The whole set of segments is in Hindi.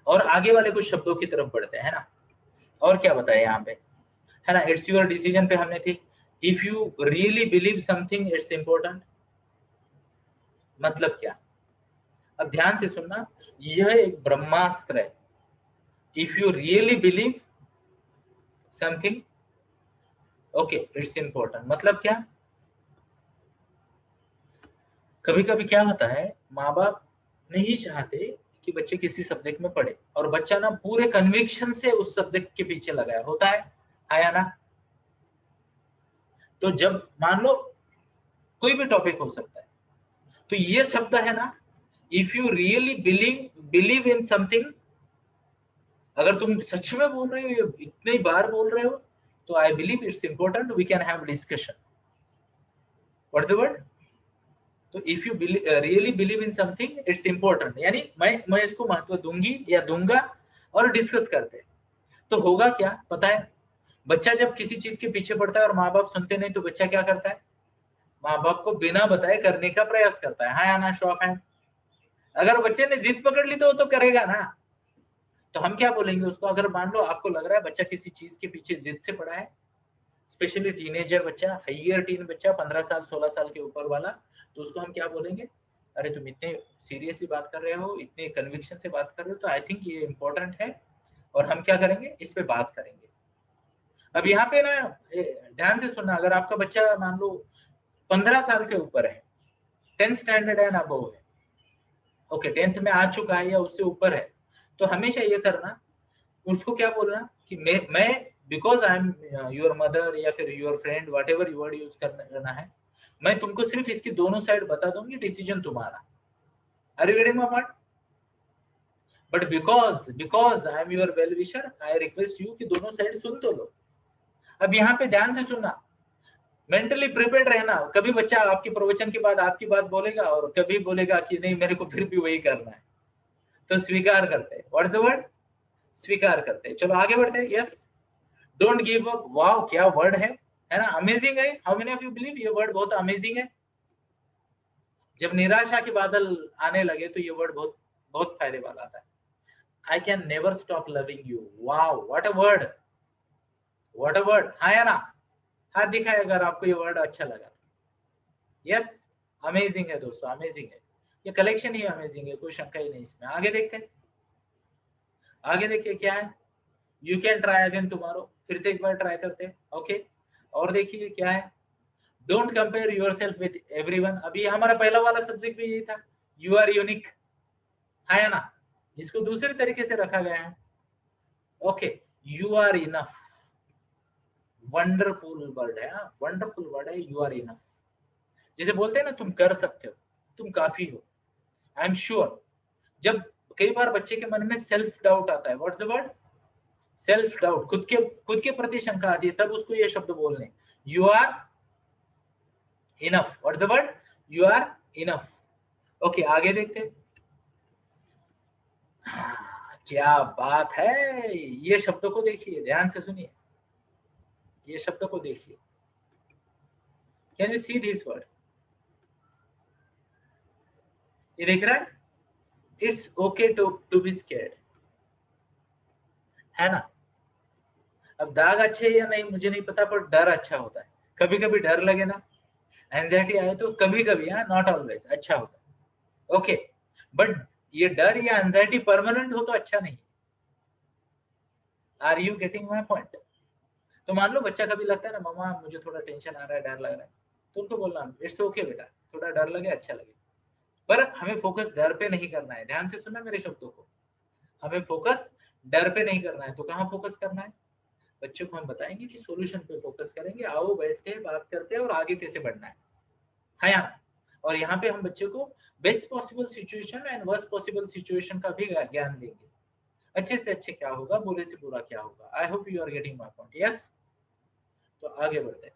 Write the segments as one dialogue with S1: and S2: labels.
S1: और आगे वाले कुछ शब्दों की तरफ बढ़ते हैं, है ना। और क्या बताया यहाँ पे, है ना, इट्स योर डिसीजन पे हमने थी। If you really believe something it's important, मतलब क्या। अब ध्यान से सुनना, यह एक ब्रह्मास्त्र है। If you really believe something, okay, it's important, मतलब क्या। कभी कभी क्या होता है, माँ बाप नहीं चाहते कि बच्चे किसी सब्जेक्ट में पढ़े, और बच्चा ना पूरे कन्विक्शन से उस सब्जेक्ट के पीछे लगाया होता है या ना। तो जब मान लो कोई भी टॉपिक हो सकता है, तो ये शब्द है ना, if you really believe in something, अगर तुम सच में बोल रहे हो, ये इतनी बार बोल रहे हो, तो I believe it's important, we can have discussion. What the word, तो if you really believe in something it's important, यानी मैं इसको महत्व दूंगी या दूंगा और डिस्कस करते हैं। तो होगा क्या पता है, बच्चा जब किसी चीज के पीछे पड़ता है और माँ बाप सुनते नहीं, तो बच्चा क्या करता है, माँ बाप को बिना बताए करने का प्रयास करता है। हाँ या ना, शो ऑफ हैंड्स। अगर बच्चे ने जिद पकड़ ली तो वो तो करेगा ना। तो हम क्या बोलेंगे उसको, अगर मान लो आपको लग रहा है बच्चा किसी चीज के पीछे जिद से पड़ा है, स्पेशली टीनेजर बच्चा, हाइयर टीन बच्चा, 15 साल 16 साल के ऊपर वाला, तो उसको हम क्या बोलेंगे, अरे तुम इतने सीरियसली बात कर रहे हो, इतने कन्विक्शन से बात कर रहे हो, तो आई थिंक ये इंपॉर्टेंट है, और हम क्या करेंगे, इस पे बात करेंगे। अब यहाँ पे ना ध्यान से सुनना, अगर आपका बच्चा मान लो 15 साल से ऊपर है, 10th स्टैंडर्ड है ना, वो है, ओके, 10th में आ चुका है या उससे ऊपर है, तो हमेशा ये करना, उसको क्या बोलना कि मैं because I am your mother या फिर your friend, what ever word use करना है, मैं तुमको सिर्फ इसकी दोनों साइड बता दूंगी, डिसीजन तुम्हारा। Are you getting my point, but because I am your well wisher, I request you कि दोनों साइड सुन तो लो। अब यहाँ पे ध्यान से सुनना, मेंटली प्रिपेयर्ड रहना, कभी बच्चा आपके प्रवचन के बाद आपकी बात बोलेगा और कभी बोलेगा कि नहीं मेरे को फिर भी वही करना है, तो स्वीकार करते हैं। व्हाट्स द वर्ड, स्वीकार करते हैं। चलो आगे बढ़ते हैं। Yes, don't give up, wow क्या वर्ड है ना, अमेजिंग है। How many of you believe ये वर्ड बहुत अमेजिंग है। जब निराशा के बादल आने लगे तो ये वर्ड बहुत बहुत फायदे वाला आता है। I can never stop loving you, wow what a word, what a word. हाँ या ना, हाथ दिखाए अगर आपको ये वर्ड अच्छा लगा। यस, अमेजिंग है दोस्तों, अमेजिंग है, ये कलेक्शन ही अमेजिंग है, कोई शंका ही नहीं इसमें। आगे देखते हैं, आगे देखिए क्या है, you can try again tomorrow, फिर से एक बार ट्राई करते हैं, ओके। और देखिए क्या है, don't compare your self with everyone. अभी हमारा पहला वाला सब्जेक्ट भी यही था, यू आर यूनिक, है ना, इसको दूसरे तरीके से रखा गया है, okay, you are enough, wonderful word है, वंडरफुल वर्ड है, यू आर इनफ। जैसे बोलते हैं ना, तुम कर सकते हो, तुम काफी हो। आई एम श्योर, जब कई बार बच्चे के मन में सेल्फ डाउट आता है, what's the word, self doubt, खुद के प्रति शंका आती है, तब उसको ये शब्द बोलने, you are enough. What's the word, you are enough. Okay आगे देखते हैं। क्या बात है, ये शब्दों को देखिए, ध्यान से सुनिए, ये शब्दों को देखिए, can you see this word, ये देख रहा है, it's okay to be scared, है ना। अब दाग अच्छे या नहीं मुझे नहीं पता, पर डर अच्छा होता है। कभी कभी डर लगे ना, एंजाइटी आए, तो कभी कभी, हाँ, नॉट ऑलवेज, अच्छा होता है, ओके। बट ये डर या एंजाइटी परमानेंट हो तो अच्छा नहीं। Are you getting my point. तो मान लो बच्चा कभी लगता है ना, मामा मुझे थोड़ा टेंशन आ रहा है, डर लग रहा है, तो उनको बोलना इट्स ओके बेटा, थोड़ा डर लगे अच्छा लगे, पर हमें फोकस डर पे नहीं करना है। ध्यान से सुनना मेरे शब्दों को, हमें फोकस डर पे नहीं करना है, तो कहाँ फोकस करना है, बच्चों को हम बताएंगे कि सॉल्यूशन पे फोकस करेंगे, आओ बैठते हैं, बात करते हैं और आगे कैसे बढ़ना है या। और यहाँ पे हम बच्चों को best possible situation and worst possible situation का भी ज्ञान देंगे, अच्छे से अच्छे क्या होगा, बुरे से बुरा क्या होगा। I hope you are getting my point. Yes, तो आगे बढ़ते हैं,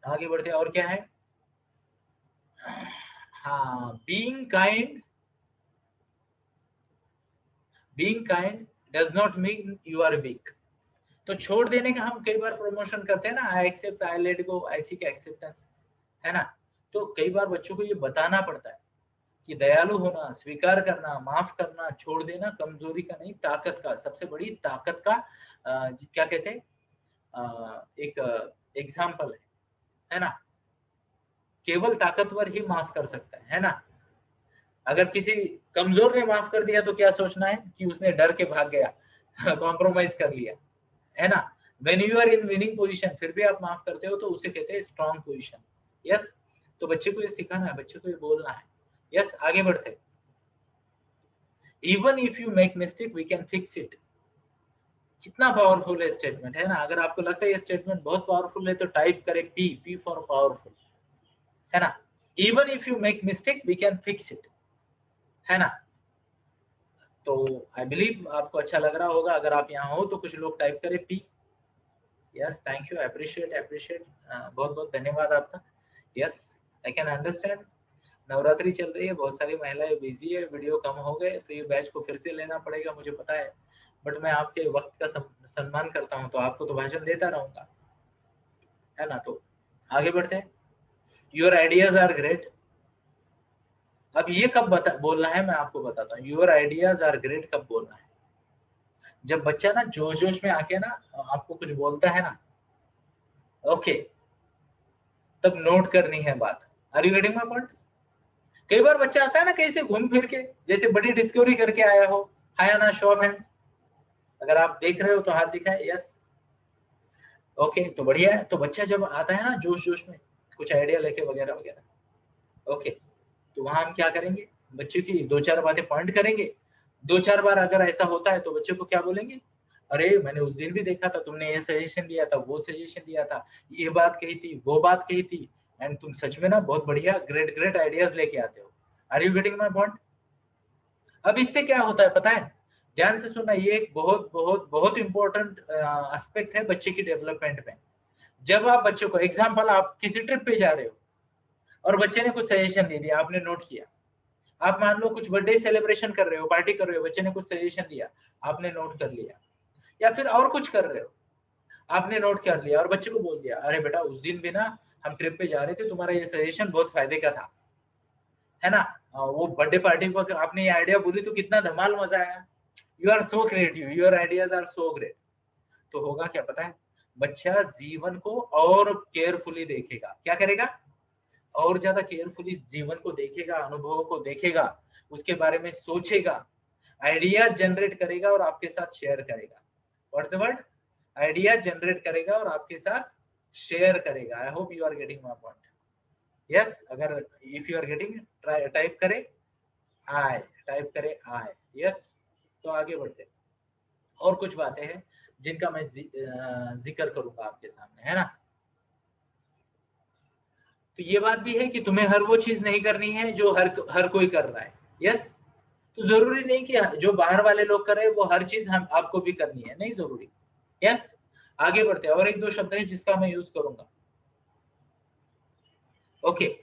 S1: आगे बढ़ते हैं। और क्या है, हाँ, being kind does not mean you are weak. तो छोड़ देने का हम कई बार प्रमोशन करते हैं ना, I accept, I let go, ऐसी का एक्सेप्टेंस, है ना। तो कई बार बच्चों को ये बताना पड़ता है, कि दयालु होना, स्वीकार करना, माफ करना, छोड़ देना कमजोरी का नहीं ताकत का, सबसे बड़ी ताकत का क्या कहते हैं एक एग्जाम्पल है ना। केवल ताकतवर ही माफ कर सकता है ना। अगर किसी कमजोर ने माफ कर दिया तो क्या सोचना है कि उसने डर के भाग गया कॉम्प्रोमाइज कर लिया, है ना। When you are in winning position फिर भी आप माफ करते हो तो उसे कहते हैं स्ट्रॉन्ग पोजीशन। यस, तो बच्चे को ये सिखाना है, बच्चे को ये बोलना है। यस, आगे बढ़ते। Even if you make mistake we can fix it. कितना पावरफुल है स्टेटमेंट, है ना। अगर आपको लगता है ये स्टेटमेंट बहुत पावरफुल है तो टाइप करें पी फॉर पावरफुल, है ना। Even if you make mistake we can fix it, है ना। तो आई बिलीव आपको अच्छा लग रहा होगा। अगर आप यहाँ हो तो कुछ लोग टाइप करें P. Yes, thank you, appreciate, बहुत बहुत धन्यवाद आपका। Yes, I can understand. Navratri चल रही है, बहुत सारी महिलाएं बिजी है, वीडियो कम हो गए तो ये बैच को फिर से लेना पड़ेगा, मुझे पता है। बट मैं आपके वक्त का सम्मान करता हूँ तो आपको तो भाषण देता रहूंगा, है ना। तो आगे बढ़ते हैं। Your ideas are great. अब ये कब बोलना है मैं आपको बताता हूँ। योर आइडियाज आर ग्रेट कब बोलना है? जब बच्चा ना जोश जोश में आके ना आपको कुछ बोलता है ना, ओके, तब नोट करनी है बात। Are you getting my point? कई बार बच्चा आता है ना कहीं से घूम फिर के, जैसे बड़ी डिस्कवरी करके आया हो। हाय ना, शो ऑफ हैंड्स। अगर आप देख रहे हो तो हाथ दिखाए। यस, ओके, तो बढ़िया है। तो बच्चा जब आता है ना जोश जोश में कुछ आइडिया लेके वगैरह वगैरह, ओके, तो वहां हम क्या करेंगे, बच्चे की दो चार बातें पॉइंट करेंगे। दो चार बार अगर ऐसा होता है तो बच्चे को क्या बोलेंगे, अरे मैंने उस दिन भी देखा था, तुमने ये सजेशन दिया था, वो सजेशन दिया था, ये बात कही थी, वो बात कही थी, एंड तुम सच में ना बहुत बढ़िया ग्रेट ग्रेट आइडियाज लेके आते हो। Are you getting my point? अब इससे क्या होता है पता है? ध्यान से सुनना, ये एक बहुत बहुत बहुत इंपॉर्टेंट एस्पेक्ट है बच्चे की डेवलपमेंट में। जब आप बच्चों को, एग्जाम्पल, आप किसी ट्रिप पे जा रहे हो और बच्चे ने कुछ सजेशन दे दिया, आपने नोट किया। आप मान लो कुछ बर्थडे सेलिब्रेशन कर रहे हो, पार्टी कर रहे हो, बच्चे ने कुछ सजेशन दिया, आपने नोट कर लिया। या फिर और कुछ कर रहे हो, आपने नोट कर लिया और बच्चे को बोल दिया, अरे बेटा उस दिन भी ना हम ट्रिप पे जा रहे थे, तुम्हारा ये सजेशन बहुत फायदे का था, है ना। वो बर्थडे पार्टी पर आपने ये आइडिया बोली तो कितना धमाल मजा आया। You are so creative, your ideas are so great. तो होगा क्या पता है, बच्चा जीवन को और केयरफुली देखेगा। क्या करेगा? और ज्यादा केयरफुली जीवन को देखेगा, अनुभवों को देखेगा, उसके बारे में सोचेगा, आइडिया जनरेट करेगा और आपके साथ शेयर करेगा। What's the word? Idea generate करेगा और आपके साथ शेयर करेगा। I hope you are getting my point. Yes, अगर if you are getting, type करें आई, टाइप करें आई। यस, तो आगे बढ़ते। और कुछ बातें हैं जिनका मैं जिक्र करूंगा आपके सामने, है ना। तो ये बात भी है कि तुम्हें हर वो चीज नहीं करनी है जो हर कोई कर रहा है। यस, तो जरूरी नहीं कि जो बाहर वाले लोग कर रहे हैं वो हर चीज हम आपको भी करनी है, नहीं जरूरी। यस, आगे बढ़ते हैं। और एक दो शब्द है जिसका मैं यूज करूंगा। ओके,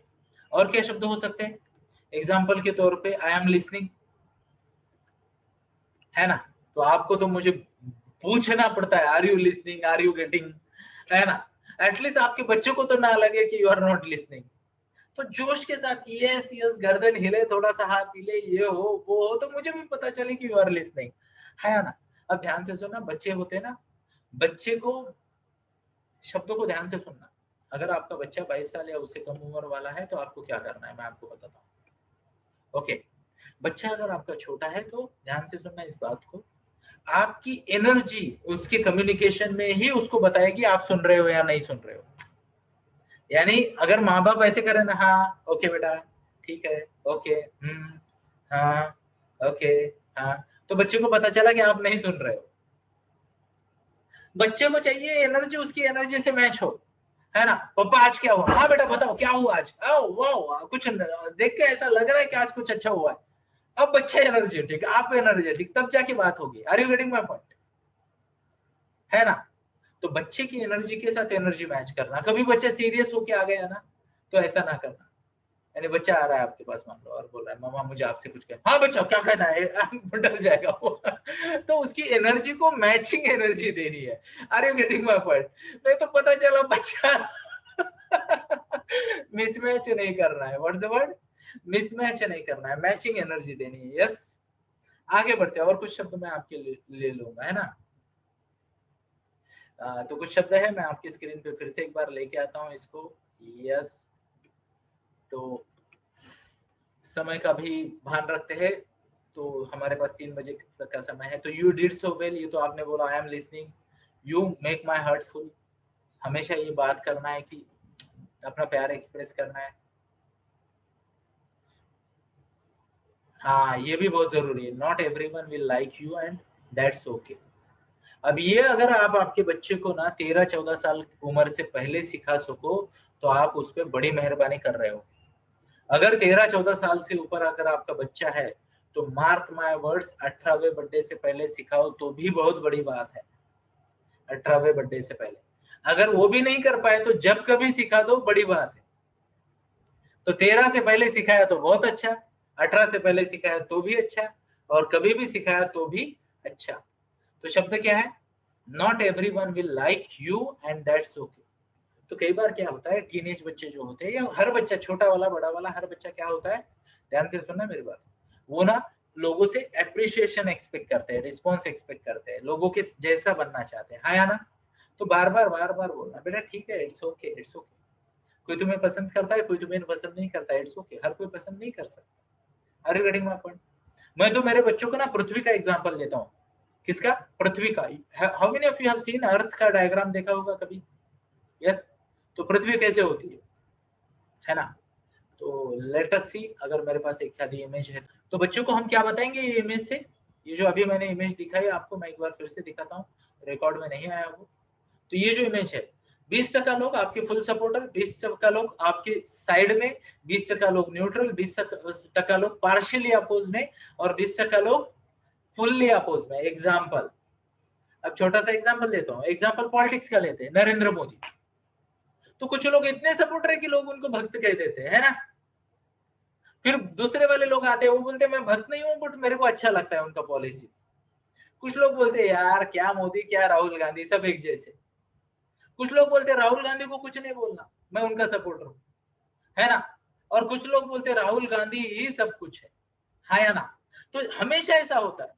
S1: और क्या शब्द हो सकते हैं? एग्जाम्पल के तौर पे आई एम लिसनिंग, है ना। तो आपको तो मुझे पूछना पड़ता है, are you listening, are you getting, है ना। एटलीस्ट आपके बच्चों को तो ना लगे कि यू आर नॉट लिसनिंग। तो जोश के साथ यस यस, गर्दन हिले, थोड़ा सा हाथ हिले, ये हो वो हो, तो मुझे भी पता चले कि यू आर लिसनिंग, है ना। अब ध्यान से सुनना, बच्चे होते हैं ना, बच्चे को शब्दों को ध्यान से सुनना। अगर आपका बच्चा 22 साल या उससे कम उम्र वाला है तो आपको क्या करना है मैं आपको बताता हूँ। ओके, बच्चा अगर आपका छोटा है तो ध्यान से सुनना इस बात को। आपकी एनर्जी उसके कम्युनिकेशन में ही उसको बताएगी आप सुन रहे हो या नहीं सुन रहे हो। यानी अगर माँ बाप ऐसे करें ना, हाँ ओके बेटा, ठीक है, ओके, हाँ, ओके, हाँ, तो बच्चे को पता चला कि आप नहीं सुन रहे हो। बच्चे को चाहिए एनर्जी उसकी एनर्जी से मैच हो, है ना। पापा आज क्या हुआ? हाँ बेटा बताओ क्या हुआ आज? वाह, कुछ देख के ऐसा लग रहा है कि आज कुछ अच्छा हुआ है। अब बच्चे एनर्जेटिक, आप एनर्जेटिक, तब जाके बात होगी। Are you getting my point? है ना। तो बच्चे की एनर्जी के साथ एनर्जी मैच करना। कभी बच्चा सीरियस होके आ गया ना तो ऐसा ना करना। यानी बच्चा आ रहा है आपके पास मान लो और बोल रहा है मामा मुझे आपसे कुछ कहना। हाँ बच्चा क्या कहना है? डर जाएगा वो। तो उसकी एनर्जी को मैचिंग एनर्जी देनी है। Are you getting my point? नहीं तो पता चला बच्चा मिसमैच नहीं कर रहा है। What's the word? मिसमैच नहीं करना है, मैचिंग एनर्जी देनी है। यस, आगे बढ़ते हैं, और कुछ शब्द मैं आपके लिए ले लूंगा, है ना। तो कुछ शब्द है, मैं आपकी स्क्रीन पे फिर से एक बार लेके आता हूँ इसको। यस, तो समय का भी भान रखते हैं। तो हमारे पास 3 बजे तक का समय है। तो यू डिड सो वेल, ये तो आपने बोला। I am listening, you make my heart full. हमेशा ये बात करना है कि अपना प्यार एक्सप्रेस करना है। हाँ, ये भी बहुत जरूरी है। Not everyone will like you and that's okay. अब ये अगर आप आपके बच्चे को ना 13-14 साल उम्र से पहले सिखा सको, तो आप उस पर बड़ी मेहरबानी कर रहे हो। अगर 13-14 साल से ऊपर अगर आपका बच्चा है, तो मार्क माय वर्ड्स, 18वें बर्थडे से पहले सिखाओ तो भी बहुत बड़ी बात है। 18वें बर्थडे से पहले अगर वो भी नहीं कर पाए, तो जब कभी सिखा दो, बड़ी बात है। तो 13 से पहले सिखाया तो बहुत अच्छा, 18 से पहले सिखाया तो भी अच्छा, और कभी भी सिखाया तो भी अच्छा। तो शब्द क्या है? Not everyone will like you and that's okay. तो कई बार क्या होता है, टीनेज बच्चे जो होते हैं, या हर बच्चा, छोटा वाला बड़ा वाला, हर बच्चा क्या होता है, ध्यान से सुनना मेरी बात, वो ना लोगों से एप्रिसिएशन एक्सपेक्ट करते हैं, रिस्पॉन्स एक्सपेक्ट करते हैं, लोगों के जैसा बनना चाहते हैं, हाँ या ना। तो बार बार बोलना, बेटा ठीक है, इट्स ओके, इट्स ओके। कोई तुम्हें पसंद करता है, कोई तुम्हें पसंद नहीं करता, इट्स ओके। हर कोई पसंद नहीं कर सकता। Are you getting my point? मैं तो मेरे बच्चों को ना पृथ्वी का एग्जांपल लेता हूँ। किसका? पृथ्वी का। How many of you have seen earth का डायग्राम देखा होगा कभी? यस। तो पृथ्वी कैसे होती है ना। तो लेट अस सी, अगर मेरे पास एक आधी इमेज है, तो बच्चों को हम क्या बताएंगे ये इमेज से। ये जो अभी मैंने इमेज दिखाई आपको, मैं एक बार फिर से दिखाता हूँ, रिकॉर्ड में नहीं आया वो। तो ये जो इमेज है, 20% लोग आपके फुल सपोर्टर, 20% लोग आपके साइड में, 20% लोग न्यूट्रल, 20% लोग पार्शियली अपोज में, और 20% लोग फुल्ली अपोज में। एग्जाम्पल, अब छोटा सा एग्जाम्पल देता हूँ। एग्जाम्पल पॉलिटिक्स का लेते हैं, नरेंद्र मोदी। तो कुछ लोग इतने सपोर्टर है कि लोग उनको भक्त कह देते हैं, है ना। फिर दूसरे वाले लोग आते हैं, वो बोलते हैं मैं भक्त नहीं हूँ, बट मेरे को अच्छा लगता है उनका पॉलिसी। कुछ लोग बोलते हैं यार क्या मोदी, क्या राहुल गांधी, सब एक जैसे। कुछ लोग बोलते हैं राहुल गांधी को कुछ नहीं बोलना, मैं उनका सपोर्टर हूँ, है ना। और कुछ लोग बोलते हैं राहुल गांधी ही सब कुछ है, हाँ या ना। तो हमेशा ऐसा होता है,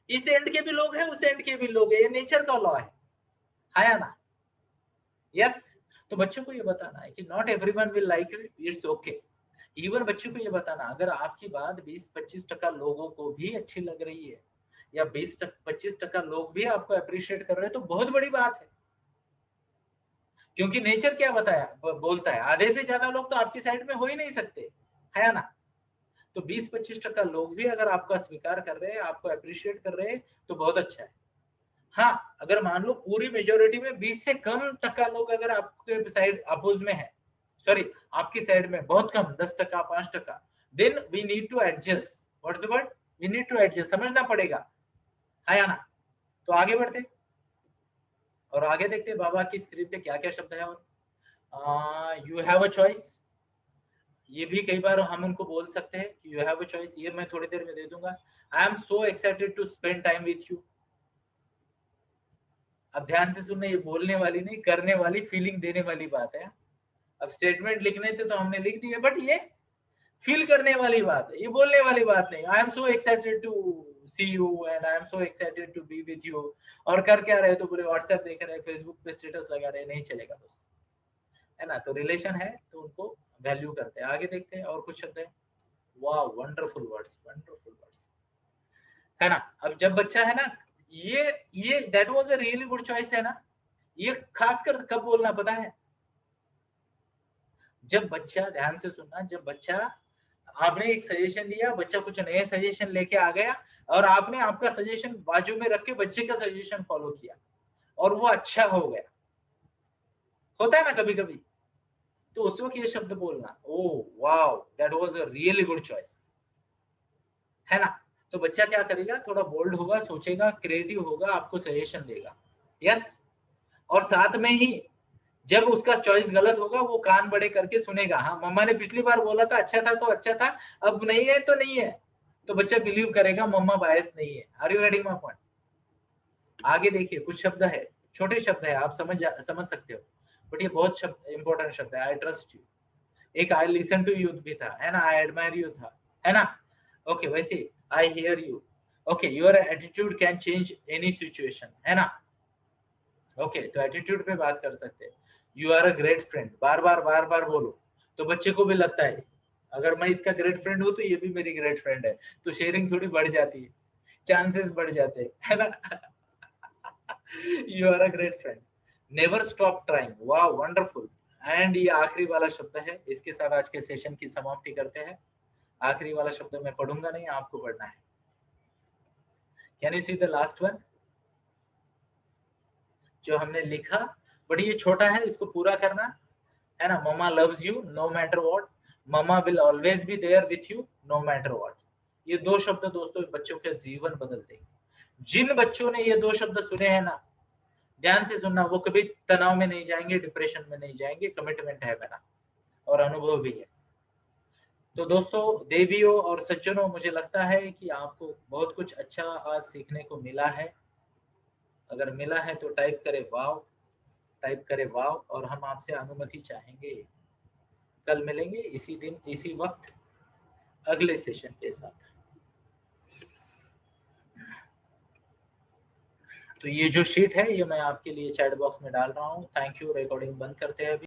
S1: इस एंड के भी लोग हैं, उस एंड के भी लोग हैं, ये नेचर का लॉ है, हाँ या ना। यस। तो बच्चों को ये बताना है कि not everyone will like you, it's okay. Even बच्चों को ये बताना, अगर आपकी बात 20-25% लोगों को भी अच्छी लग रही है, या 20-25% लोग भी आपको अप्रिशिएट कर रहे हैं, तो बहुत बड़ी बात है। क्योंकि नेचर क्या बताया, बोलता है, आधे से ज्यादा लोग तो आपकी साइड में हो ही नहीं सकते, है ना। तो 20-25% लोग भी अगर आपका स्वीकार कर रहे हैं, आपको अप्रिशिएट कर रहे हैं, तो बहुत अच्छा है। हाँ, अगर मान लो पूरी मेजोरिटी में 20 से कम टक्का लोग अगर आपके साइड अपोज में है, सॉरी आपकी साइड में बहुत कम, 10%, 5%, then we need to adjust. What's the word? We need to adjust, समझना पड़ेगा, है ना। तो आगे बढ़ते, और आगे देखते बाबा की स्क्रीन पे क्या क्या शब्द है। और यू हैव अ चॉइस, ये भी कई बार हम उनको बोल सकते हैं कि यू हैव अ चॉइस, ये मैं थोड़ी देर में दे दूंगा। I am so excited to spend time with you. अब ध्यान से सुनना, ये बोलने वाली नहीं, करने वाली, फीलिंग देने वाली बात है। अब स्टेटमेंट लिखने थे तो हमने लिख दिए, बट ये फील करने वाली बात है, ये बोलने वाली बात नहीं। I am so excited to see you and I am so excited to be with you. और कर क्या रहे, तो पूरे व्हाट्सएप देख रहे, फेसबुक पे स्टेटस लगा रहे, नहीं चलेगा दोस्त, है ना। तो रिलेशन है तो उनको वैल्यू करते हैं। आगे देखते हैं और कुछ शब्द है। वाह, वंडरफुल वर्ड्स, वंडरफुल वर्ड्स, है ना। अब जब बच्चा है ना, ये that was a really good choice, है ना। ये खासकर कब बोलना पता है, जब बच्चा, ध्यान से सुनना, जब बच्चा, आपने एक सजेशन दिया, बच्चा कुछ नए सजेशन लेके आ गया, और आपने आपका सजेशन बाजू में रख के बच्चे का सजेशन फॉलो किया, और वो अच्छा हो गया, होता है ना कभी कभी। तो उस वक्त ये शब्द बोलना, oh wow, that was a really good choice, है ना। तो बच्चा क्या करेगा, थोड़ा बोल्ड होगा, सोचेगा, क्रिएटिव होगा, आपको सजेशन देगा। यस। और साथ में ही जब उसका चॉइस गलत होगा, वो कान बड़े करके सुनेगा, हाँ मम्मा ने पिछली बार बोला था अच्छा था तो अच्छा था, अब नहीं है तो नहीं है। तो बच्चा बिलीव करेगा मम्मा बायस नहीं है। Are you getting my point? आगे देखिए, कुछ शब्द है, छोटे शब्द है, आप समझ सकते हो, बट ये बहुत शब्द इंपॉर्टेंट शब्द है। आई ट्रस्ट यू, एक आई लिसन टू यू भी था, है ना, आई एडमायर यू था, है ना। ओके, वैसे I hear you. Okay, your attitude can change any situation, है ना। ओके, तो एटीट्यूड पे बात कर सकते हैं। You are a great friend, बार बार बोलो तो बच्चे को भी लगता है अगर मैं इसका ग्रेट फ्रेंड हूँ तो ये भी मेरी ग्रेट फ्रेंड है, तो शेयरिंग थोड़ी बढ़ जाती है, चांसेस बढ़ जाते हैं, है ना। You are a great friend, never stop trying, वाह वंडरफुल। एंड ये आखिरी वाला शब्द है, इसके साथ आज के सेशन की समाप्ति करते हैं। आखिरी वाला शब्द मैं पढ़ूंगा नहीं, आपको पढ़ना है। Can you see the last one जो हमने लिखा, बट ये छोटा है, इसको पूरा करना, है ना। Mama loves you no matter what, mama will always be there with you no matter what. ये दो शब्द दोस्तों बच्चों के जीवन बदल देंगे। जिन बच्चों ने ये दो शब्द सुने हैं ना, ध्यान से सुनना, वो कभी तनाव में नहीं जाएंगे, डिप्रेशन में नहीं जाएंगे, कमिटमेंट है मेरा और अनुभव भी है। तो दोस्तों, देवियों और सज्जनों, मुझे लगता है कि आपको बहुत कुछ अच्छा आज सीखने को मिला है। अगर मिला है तो टाइप करें वाव, टाइप करें वाव, और हम आपसे अनुमति चाहेंगे। कल मिलेंगे इसी दिन इसी वक्त अगले सेशन के साथ। तो ये जो शीट है ये मैं आपके लिए चैट बॉक्स में डाल रहा हूँ। Thank you. रिकॉर्डिंग बंद करते हैं अभी।